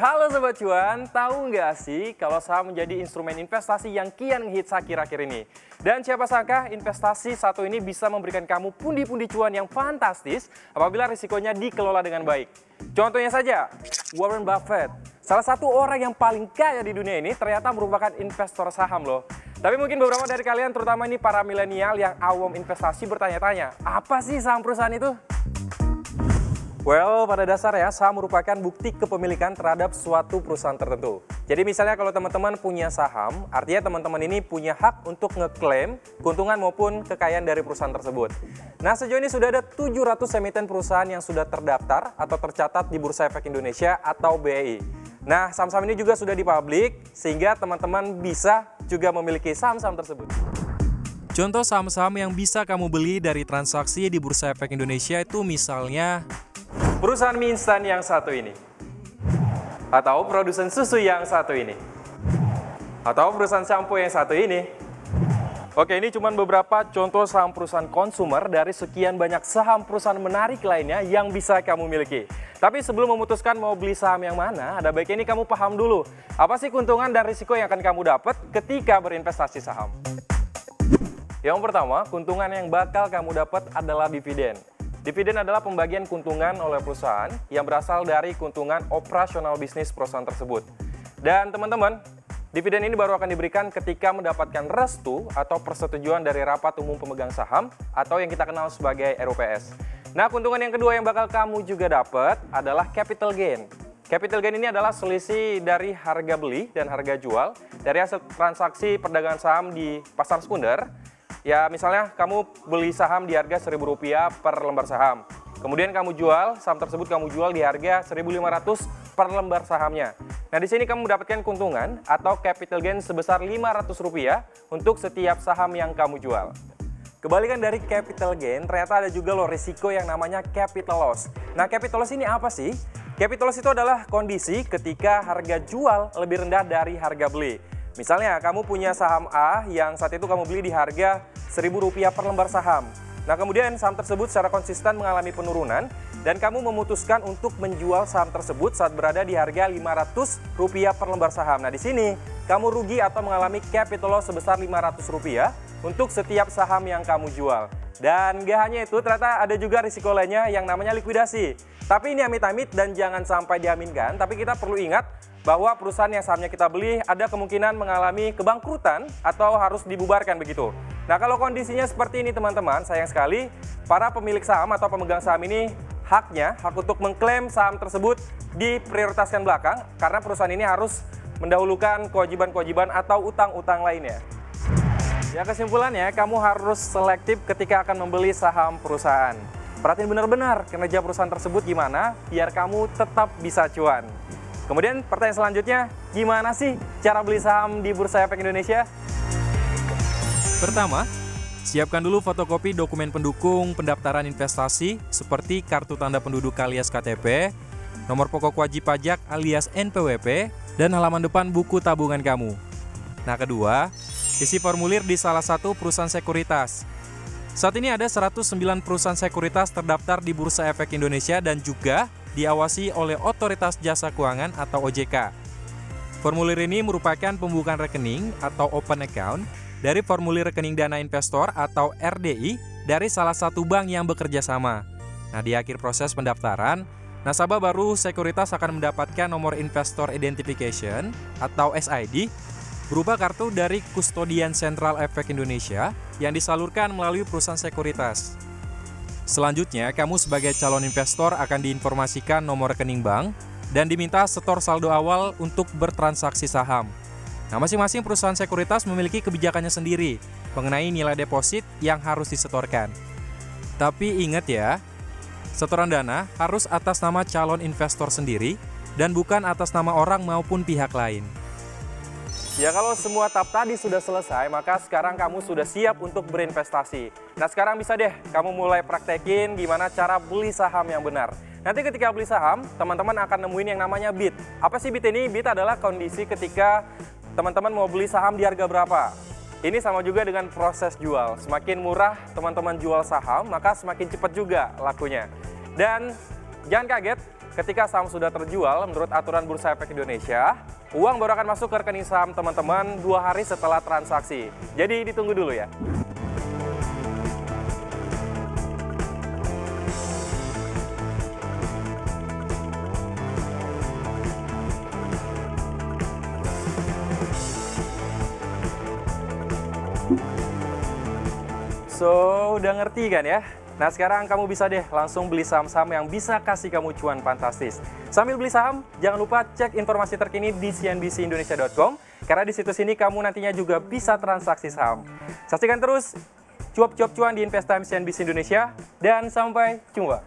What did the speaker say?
Halo Sobat Cuan, tahu nggak sih kalau saham menjadi instrumen investasi yang kian ngehits akhir-akhir ini? Dan siapa sangka investasi satu ini bisa memberikan kamu pundi-pundi cuan yang fantastis apabila risikonya dikelola dengan baik. Contohnya saja, Warren Buffett. Salah satu orang yang paling kaya di dunia ini ternyata merupakan investor saham loh. Tapi mungkin beberapa dari kalian, terutama ini para milenial yang awam investasi bertanya-tanya, apa sih saham perusahaan itu? Well, pada dasarnya saham merupakan bukti kepemilikan terhadap suatu perusahaan tertentu. Jadi misalnya kalau teman-teman punya saham, artinya teman-teman ini punya hak untuk ngeklaim keuntungan maupun kekayaan dari perusahaan tersebut. Nah, sejauh ini sudah ada 700 emiten perusahaan yang sudah terdaftar atau tercatat di Bursa Efek Indonesia atau BEI. Nah, saham-saham ini juga sudah dipublik sehingga teman-teman bisa juga memiliki saham-saham tersebut. Contoh saham-saham yang bisa kamu beli dari transaksi di Bursa Efek Indonesia itu misalnya perusahaan mie instan yang satu ini, atau produsen susu yang satu ini, atau perusahaan sampo yang satu ini. Oke, ini cuma beberapa contoh saham perusahaan konsumer dari sekian banyak saham perusahaan menarik lainnya yang bisa kamu miliki. Tapi sebelum memutuskan mau beli saham yang mana, ada baiknya ini kamu paham dulu, apa sih keuntungan dan risiko yang akan kamu dapat ketika berinvestasi saham. Yang pertama, keuntungan yang bakal kamu dapat adalah dividen. Dividen adalah pembagian keuntungan oleh perusahaan yang berasal dari keuntungan operasional bisnis perusahaan tersebut. Dan teman-teman, dividen ini baru akan diberikan ketika mendapatkan restu atau persetujuan dari Rapat Umum Pemegang Saham atau yang kita kenal sebagai RUPS. Nah, keuntungan yang kedua yang bakal kamu juga dapat adalah capital gain. Capital gain ini adalah selisih dari harga beli dan harga jual dari hasil transaksi perdagangan saham di pasar sekunder. Ya, misalnya kamu beli saham di harga Rp1.000 per lembar saham. Kemudian kamu jual, saham tersebut kamu jual di harga Rp1.500 per lembar sahamnya. Nah, di sini kamu mendapatkan keuntungan atau capital gain sebesar Rp500 untuk setiap saham yang kamu jual. Kebalikan dari capital gain, ternyata ada juga loh risiko yang namanya capital loss. Nah, capital loss ini apa sih? Capital loss itu adalah kondisi ketika harga jual lebih rendah dari harga beli. Misalnya, kamu punya saham A yang saat itu kamu beli di harga Rp1.000 per lembar saham. Nah, kemudian saham tersebut secara konsisten mengalami penurunan dan kamu memutuskan untuk menjual saham tersebut saat berada di harga Rp500 per lembar saham. Nah, di sini kamu rugi atau mengalami capital loss sebesar Rp500 untuk setiap saham yang kamu jual. Dan gak hanya itu, ternyata ada juga risiko lainnya yang namanya likuidasi. Tapi ini amit-amit dan jangan sampai diaminkan, tapi kita perlu ingat bahwa perusahaan yang sahamnya kita beli ada kemungkinan mengalami kebangkrutan atau harus dibubarkan begitu. Nah, kalau kondisinya seperti ini teman-teman, sayang sekali para pemilik saham atau pemegang saham ini hak untuk mengklaim saham tersebut diprioritaskan belakang karena perusahaan ini harus mendahulukan kewajiban-kewajiban atau utang-utang lainnya. Ya, kesimpulannya kamu harus selektif ketika akan membeli saham perusahaan. Perhatiin benar-benar kinerja perusahaan tersebut gimana biar kamu tetap bisa cuan. Kemudian pertanyaan selanjutnya, gimana sih cara beli saham di Bursa Efek Indonesia? Pertama, siapkan dulu fotokopi dokumen pendukung pendaftaran investasi seperti kartu tanda penduduk alias KTP, nomor pokok wajib pajak alias NPWP, dan halaman depan buku tabungan kamu. Nah, kedua, isi formulir di salah satu perusahaan sekuritas. Saat ini ada 109 perusahaan sekuritas terdaftar di Bursa Efek Indonesia dan juga diawasi oleh Otoritas Jasa Keuangan atau OJK. Formulir ini merupakan pembukaan rekening atau open account dari formulir rekening dana investor atau RDI dari salah satu bank yang bekerja sama. Nah, di akhir proses pendaftaran, nasabah baru sekuritas akan mendapatkan nomor Investor Identification atau SID berupa kartu dari Kustodian Sentral Efek Indonesia yang disalurkan melalui perusahaan sekuritas. Selanjutnya, kamu sebagai calon investor akan diinformasikan nomor rekening bank dan diminta setor saldo awal untuk bertransaksi saham. Nah, masing-masing perusahaan sekuritas memiliki kebijakannya sendiri mengenai nilai deposit yang harus disetorkan. Tapi ingat ya, setoran dana harus atas nama calon investor sendiri dan bukan atas nama orang maupun pihak lain. Ya, kalau semua tahap tadi sudah selesai, maka sekarang kamu sudah siap untuk berinvestasi. Nah, sekarang bisa deh kamu mulai praktekin gimana cara beli saham yang benar. Nanti ketika beli saham, teman-teman akan nemuin yang namanya bid. Apa sih bid ini? Bid adalah kondisi ketika teman-teman mau beli saham di harga berapa. Ini sama juga dengan proses jual. Semakin murah teman-teman jual saham, maka semakin cepat juga lakunya. Dan jangan kaget, ketika saham sudah terjual, menurut aturan Bursa Efek Indonesia, uang baru akan masuk ke rekening saham teman-teman 2 hari setelah transaksi. Jadi ditunggu dulu ya. So, udah ngerti kan ya? Nah, sekarang kamu bisa deh langsung beli saham-saham yang bisa kasih kamu cuan fantastis. Sambil beli saham, jangan lupa cek informasi terkini di cnbcindonesia.com, karena di situs ini kamu nantinya juga bisa transaksi saham. Saksikan terus cuap-cuap cuan di Invest Time CNBC Indonesia, dan sampai jumpa.